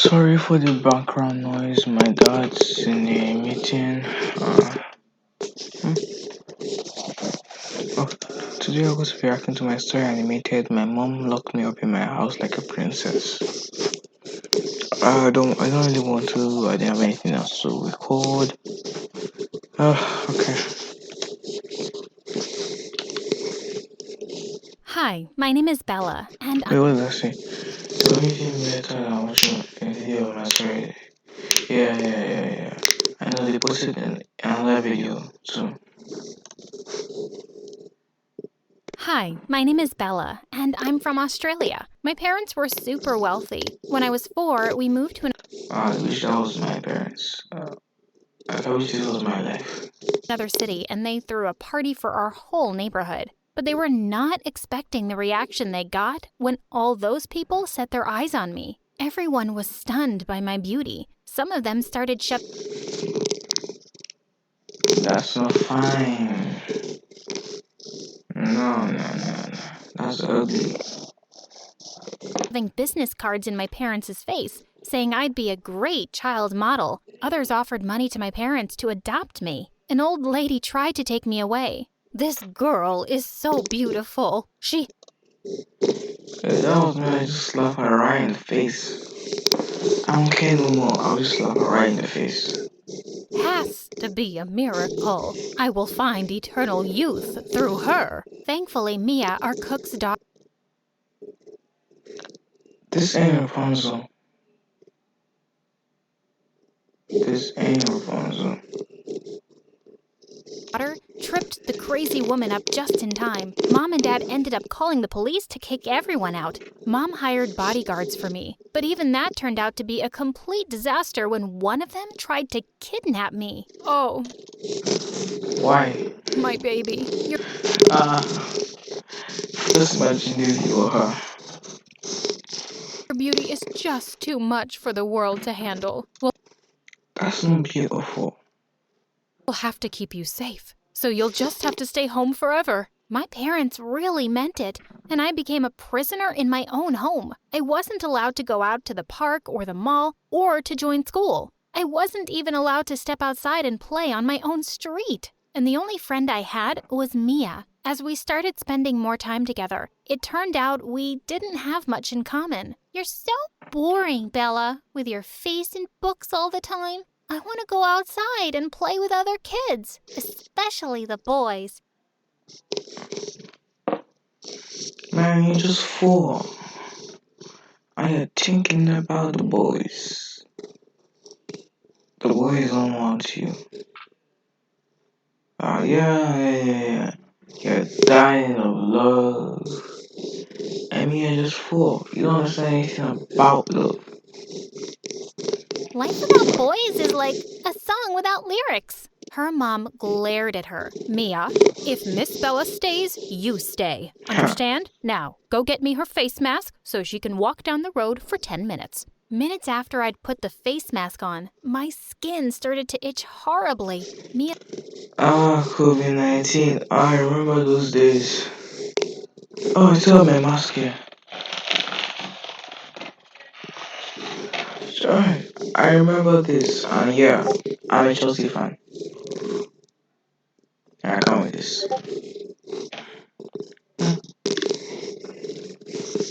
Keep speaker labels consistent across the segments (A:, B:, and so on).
A: Sorry for the background noise. My dad's in a meeting. Hmm. Oh, today I was reacting to my story animated. My mom locked me up in my house like a princess. I don't really want to. I didn't have anything else to record. Okay.
B: Hi, my name is Bella, and
A: Wait, what did I say? The only thing better than watching a video of my story. Yeah. I know they posted in another video too.
B: I'm from Australia. My parents were super wealthy. When I was 4, we moved to
A: I wish that was my parents. I wish this was my life.
B: another city, and they threw a party for our whole neighborhood. But they were not expecting the reaction they got when all those people set their eyes on me. Everyone was stunned by my beauty. Some of them started
A: That's not fine. No. That's ugly.
B: shoving business cards in my parents' face, saying I'd be a great child model. Others offered money to my parents to adopt me. An old lady tried to take me away. This girl is so beautiful. She
A: If that was me, I just slap her right in the face. I don't care no more. I'll just slap her right in the face.
B: has to be a miracle. I will find eternal youth through her. Thankfully, Mia, our cook's daughter,
A: This ain't Rapunzel. This ain't Rapunzel.
B: tripped the crazy woman up just in time. Mom and Dad ended up calling the police to kick everyone out. Mom hired bodyguards for me, but even that turned out to be a complete disaster when one of them tried to kidnap me. Oh,
A: Why?
B: my baby. Your
A: Just imagine if you were her.
B: beauty is just too much for the world to handle.
A: That's not beautiful.
B: We'll have to keep you safe, so you'll just have to stay home forever. My parents really meant it, and I became a prisoner in my own home. I wasn't allowed to go out to the park or the mall or to join school. I wasn't even allowed to step outside and play on my own street. And the only friend I had was Mia. As we started spending more time together, it turned out we didn't have much in common. You're so boring, Bella, with your face in books all the time. I want to go outside and play with other kids, especially the boys.
A: Man, you're just 4. And you're thinking about the boys. The boys don't want you. Yeah. You're dying of love. I mean, you're just 4. You don't understand anything about love.
B: Life without boys is like a song without lyrics. Her mom glared at her. Mia, if Miss Bella stays, you stay. Understand? Now, go get me her face mask so she can walk down the road for 10 minutes. Minutes after I'd put the face mask on, my skin started to itch horribly. Mia
A: COVID-19. I remember those days. Oh, I still have my mask here. Sorry, I remember this. And yeah, I'm a Chelsea fan. I can't with this.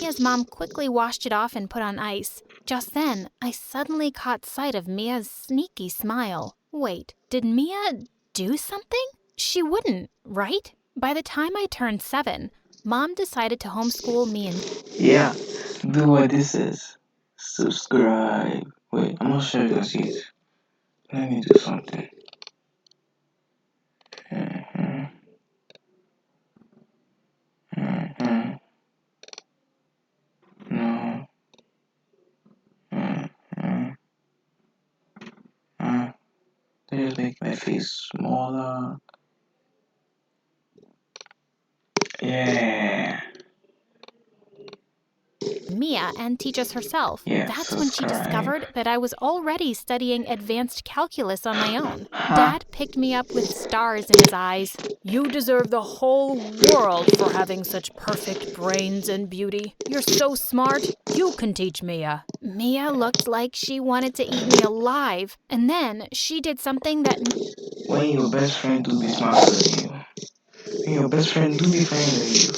B: Mia's mom quickly washed it off and put on ice. Just then, I suddenly caught sight of Mia's sneaky smile. Wait, did Mia do something? She wouldn't, right? By the time I turned 7, Mom decided to homeschool me and
A: Yeah, do what this is. Subscribe. Wait, I'm not sure you can see it. Let me do something. Mhm, mhm. No. Mhm, mhm. Just make my face smaller. Yeah.
B: Mia and teach us herself.
A: Yeah,
B: That's when she
A: subscribe.
B: discovered that I was already studying advanced calculus on my own.
A: Huh?
B: Dad picked me up with stars in his eyes. You deserve the whole world for having such perfect brains and beauty. You're so smart. You can teach Mia. Mia looked like she wanted to eat me alive, and then she did something that
A: When your best friend do be smarter than you. When your best friend do be funnier than you.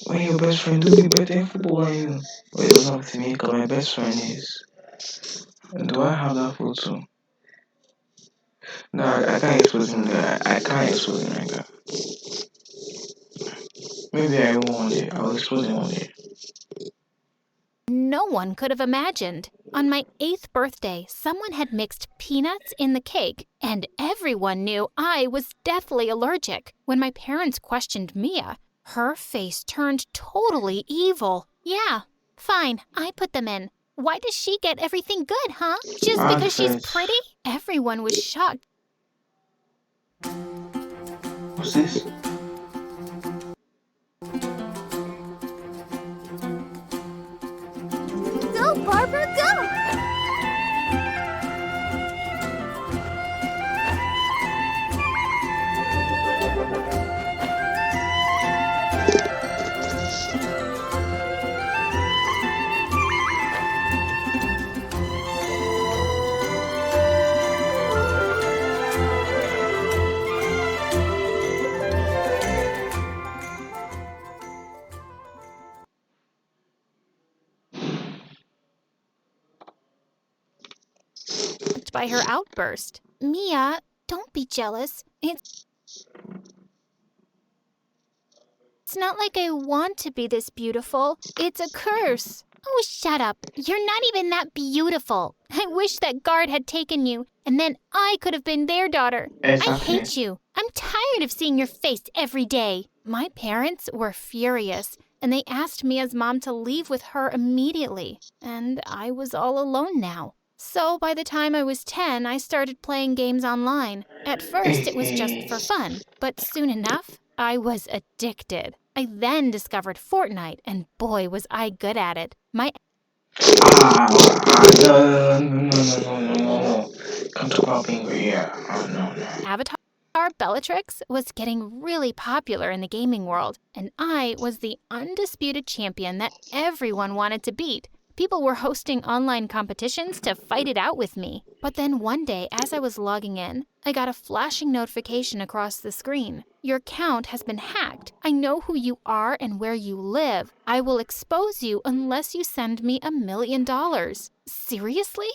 A: When your best friend do be better in football than you. Wait, don't talk to me because my best friend is. Do I have that photo? No, I can't expose him. I can't expose him like that. Maybe I won't one day. I'll expose him one day.
B: no one could have imagined. On my 8th birthday, someone had mixed peanuts in the cake, and everyone knew I was deathly allergic. When my parents questioned Mia, her face turned totally evil. Yeah, fine, I put them in. Why does she get everything good, huh? Just because she's
A: Nonsense.
B: pretty? Everyone was shocked.
A: What's this?
B: Go, Barbara, go! By her outburst. Mia, don't be jealous. It's not like I want to be this beautiful. It's a curse. Oh, shut up. You're not even that beautiful. I wish that guard had taken you, and then I could have been their daughter. I hate you. I'm tired of seeing your face every day. My parents were furious, and they asked Mia's mom to leave with her immediately, and I was all alone now. So by the time I was 10, I started playing games online. At first, it was just for fun, but soon enough, I was addicted. I then discovered Fortnite, and boy, was I good at it. My
A: No. Come talk about being great. Yeah. Oh, no.
B: avatar, Bellatrix, was getting really popular in the gaming world, and I was the undisputed champion that everyone wanted to beat. People were hosting online competitions to fight it out with me. But then one day, as I was logging in, I got a flashing notification across the screen. Your account has been hacked. I know who you are and where you live. I will expose you unless you send me $1 million. Seriously?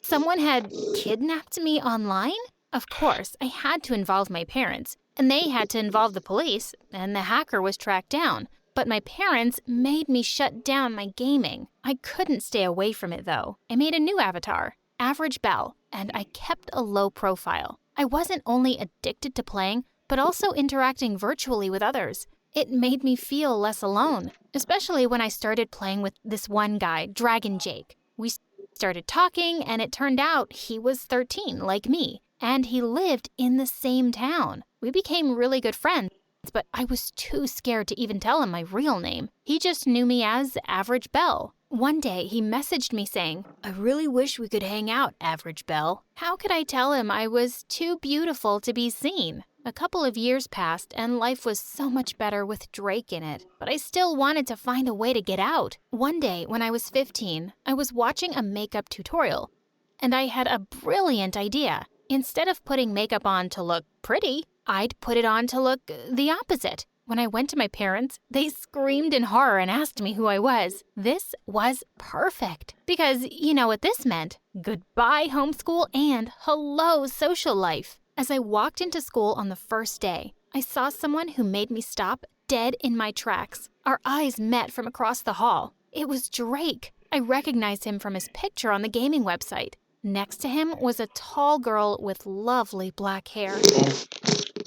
B: Someone had kidnapped me online? Of course, I had to involve my parents, and they had to involve the police, and the hacker was tracked down. But my parents made me shut down my gaming. I couldn't stay away from it, though. I made a new avatar, Average Belle, and I kept a low profile. I wasn't only addicted to playing, but also interacting virtually with others. It made me feel less alone, especially when I started playing with this one guy, Dragon Jake. We started talking, and it turned out he was 13, like me, and he lived in the same town. We became really good friends. But I was too scared to even tell him my real name. He just knew me as Average Belle. One day, he messaged me saying, I really wish we could hang out, Average Belle. How could I tell him I was too beautiful to be seen? A couple of years passed, and life was so much better with Drake in it. But I still wanted to find a way to get out. One day, when I was 15, I was watching a makeup tutorial, and I had a brilliant idea. Instead of putting makeup on to look pretty, I'd put it on to look the opposite. When I went to my parents, they screamed in horror and asked me who I was. This was perfect, because you know what this meant. Goodbye homeschool and hello social life. As I walked into school on the first day, I saw someone who made me stop dead in my tracks. Our eyes met from across the hall. It was Drake. I recognized him from his picture on the gaming website. Next to him was a tall girl with lovely black hair.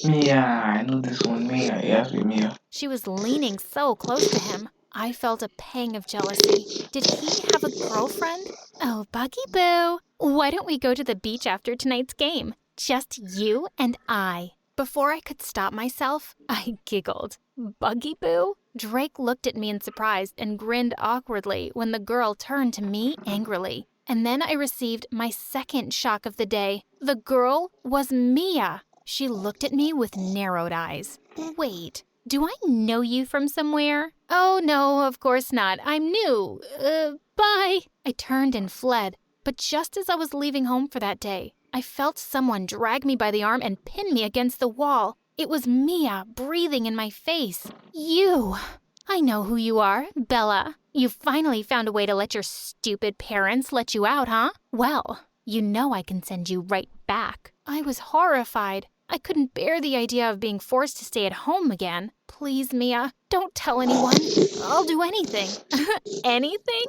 A: Mia, I know this one. Mia, yes, with Mia.
B: She was leaning so close to him. I felt a pang of jealousy. Did he have a girlfriend? Oh, Buggy Boo, why don't we go to the beach after tonight's game? Just you and I. Before I could stop myself, I giggled. Buggy Boo? Drake looked at me in surprise and grinned awkwardly when the girl turned to me angrily. And then I received my second shock of the day. The girl was Mia. She looked at me with narrowed eyes. Wait, do I know you from somewhere? Oh, no, of course not. I'm new. Bye. I turned and fled. But just as I was leaving home for that day, I felt someone drag me by the arm and pin me against the wall. It was Mia breathing in my face. You. I know who you are, Bella. You finally found a way to let your stupid parents let you out, huh? Well, you know I can send you right back. I was horrified. I couldn't bear the idea of being forced to stay at home again. Please, Mia, don't tell anyone. I'll do anything. Anything?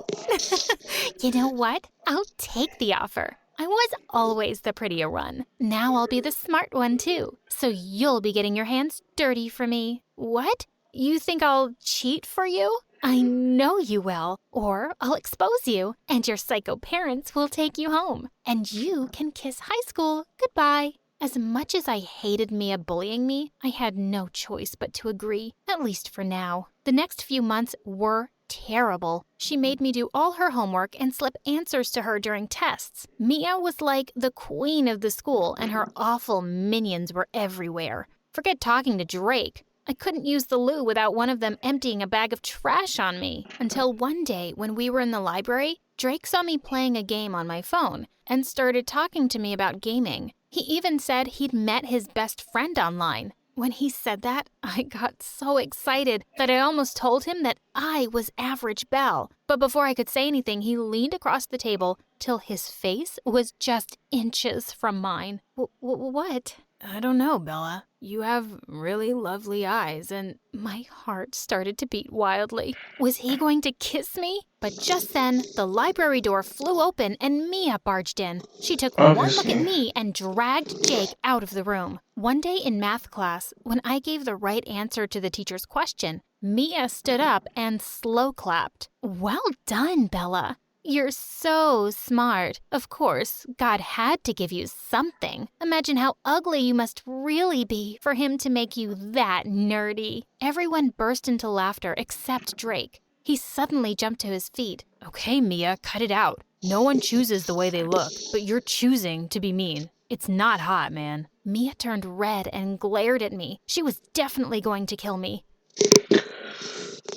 B: You know what? I'll take the offer. I was always the prettier one. Now I'll be the smart one, too. So you'll be getting your hands dirty for me. What? You think I'll cheat for you? I know you will. Or I'll expose you, and your psycho parents will take you home. And you can kiss high school goodbye. As much as I hated Mia bullying me, I had no choice but to agree, at least for now. The next few months were terrible. She made me do all her homework and slip answers to her during tests. Mia was like the queen of the school, and her awful minions were everywhere. Forget talking to Drake. I couldn't use the loo without one of them emptying a bag of trash on me. Until one day, when we were in the library, Drake saw me playing a game on my phone and started talking to me about gaming. He even said he'd met his best friend online. When he said that, I got so excited that I almost told him that I was Average Belle. But before I could say anything, he leaned across the table till his face was just inches from mine. What? I don't know, Bella. You have really lovely eyes, and my heart started to beat wildly. Was he going to kiss me? But just then, the library door flew open and Mia barged in. She took one look at me and dragged Jake out of the room. One day in math class, when I gave the right answer to the teacher's question, Mia stood up and slow clapped. Well done, Bella. You're so smart. Of course, God had to give you something. Imagine how ugly you must really be for him to make you that nerdy. Everyone burst into laughter except Drake. He suddenly jumped to his feet. Okay, Mia, cut it out. No one chooses the way they look, but you're choosing to be mean. It's not hot, man. Mia turned red and glared at me. She was definitely going to kill me.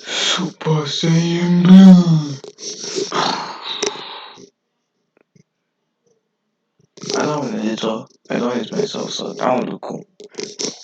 A: Super Saiyan Blue. I don't want to talk. I don't hate myself, so that would look cool.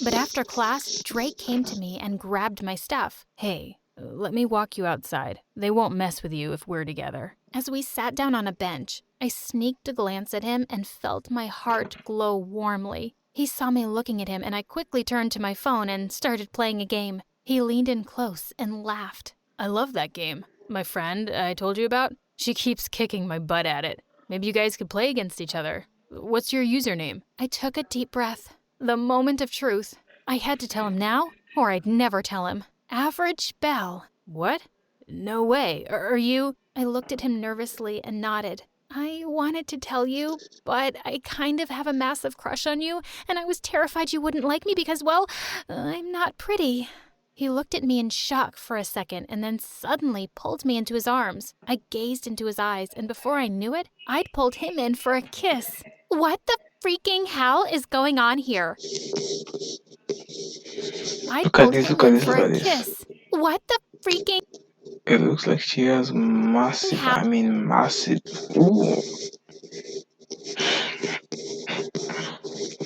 B: But after class, Drake came to me and grabbed my stuff. Hey, let me walk you outside. They won't mess with you if we're together. As we sat down on a bench, I sneaked a glance at him and felt my heart glow warmly. He saw me looking at him, and I quickly turned to my phone and started playing a game. He leaned in close and laughed. I love that game. My friend I told you about, she keeps kicking my butt at it. Maybe you guys could play against each other. What's your username? I took a deep breath. The moment of truth. I had to tell him now, or I'd never tell him. Average Belle. What? No way. Are you? I looked at him nervously and nodded. I wanted to tell you, but I kind of have a massive crush on you, and I was terrified you wouldn't like me because, well, I'm not pretty. He looked at me in shock for a second and then suddenly pulled me into his arms. I gazed into his eyes, and before I knew it, I'd pulled him in for a kiss. What the freaking hell is going on here? I'd pulled him in for a kiss. What the freaking...
A: It looks like she has massive, massive... Ooh.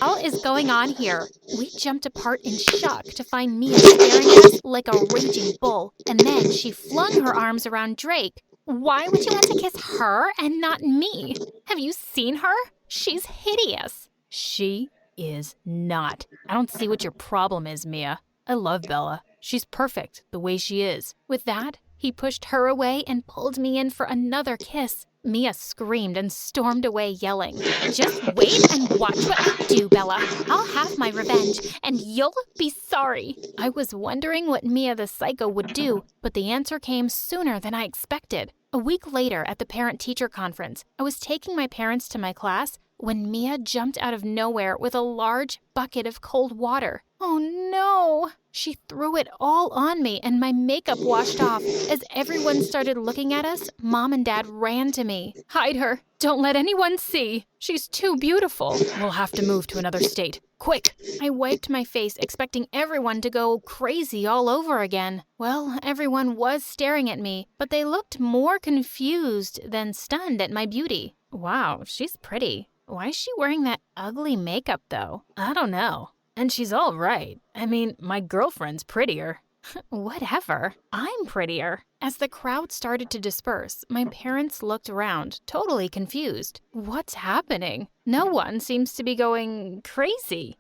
B: What is going on here? We jumped apart in shock to find Mia staring at us like a raging bull, and then she flung her arms around Drake. Why would you want to kiss her and not me? Have you seen her? She's hideous. She is not. I don't see what your problem is, Mia. I love Bella. She's perfect the way she is. With that, he pushed her away and pulled me in for another kiss. Mia screamed and stormed away yelling. Just wait and watch what I do, Bella. I'll have my revenge, and you'll be sorry. I was wondering what Mia the psycho would do, but the answer came sooner than I expected. A week later at the parent-teacher conference, I was taking my parents to my class when Mia jumped out of nowhere with a large bucket of cold water. Oh no! She threw it all on me and my makeup washed off. As everyone started looking at us, Mom and Dad ran to me. Hide her! Don't let anyone see! She's too beautiful! We'll have to move to another state. Quick! I wiped my face, expecting everyone to go crazy all over again. Well, everyone was staring at me, but they looked more confused than stunned at my beauty. Wow, she's pretty. Why is she wearing that ugly makeup, though? I don't know. And she's all right. I mean, my girlfriend's prettier. Whatever. I'm prettier. As the crowd started to disperse, my parents looked around, totally confused. What's happening? No one seems to be going crazy.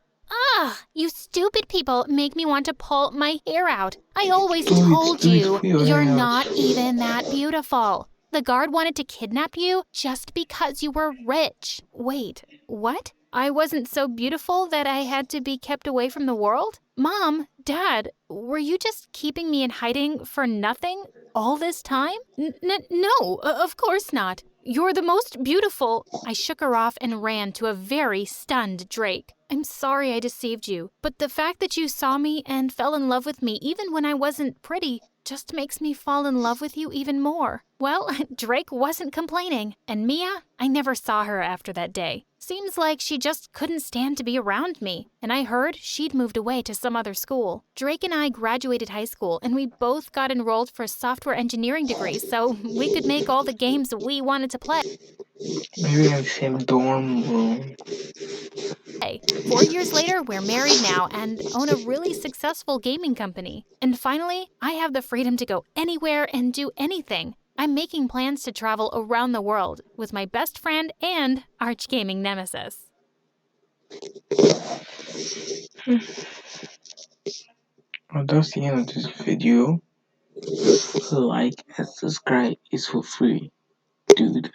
B: You stupid people make me want to pull my hair out. I always told you, you're not even that beautiful. The guard wanted to kidnap you just because you were rich. Wait, what? I wasn't so beautiful that I had to be kept away from the world? Mom, Dad, were you just keeping me in hiding for nothing all this time? No, of course not. You're the most beautiful. I shook her off and ran to a very stunned Drake. I'm sorry I deceived you, but the fact that you saw me and fell in love with me even when I wasn't pretty just makes me fall in love with you even more. Well, Drake wasn't complaining. And Mia, I never saw her after that day. Seems like she just couldn't stand to be around me. And I heard she'd moved away to some other school. Drake and I graduated high school, and we both got enrolled for software engineering degrees so we could make all the games we wanted to play.
A: Maybe in the same dorm room.
B: 4 years later, we're married now and own a really successful gaming company. And finally, I have the freedom to go anywhere and do anything. I'm making plans to travel around the world with my best friend and arch gaming nemesis.
A: Well, that's the end of this video. Like and subscribe is for free, dude.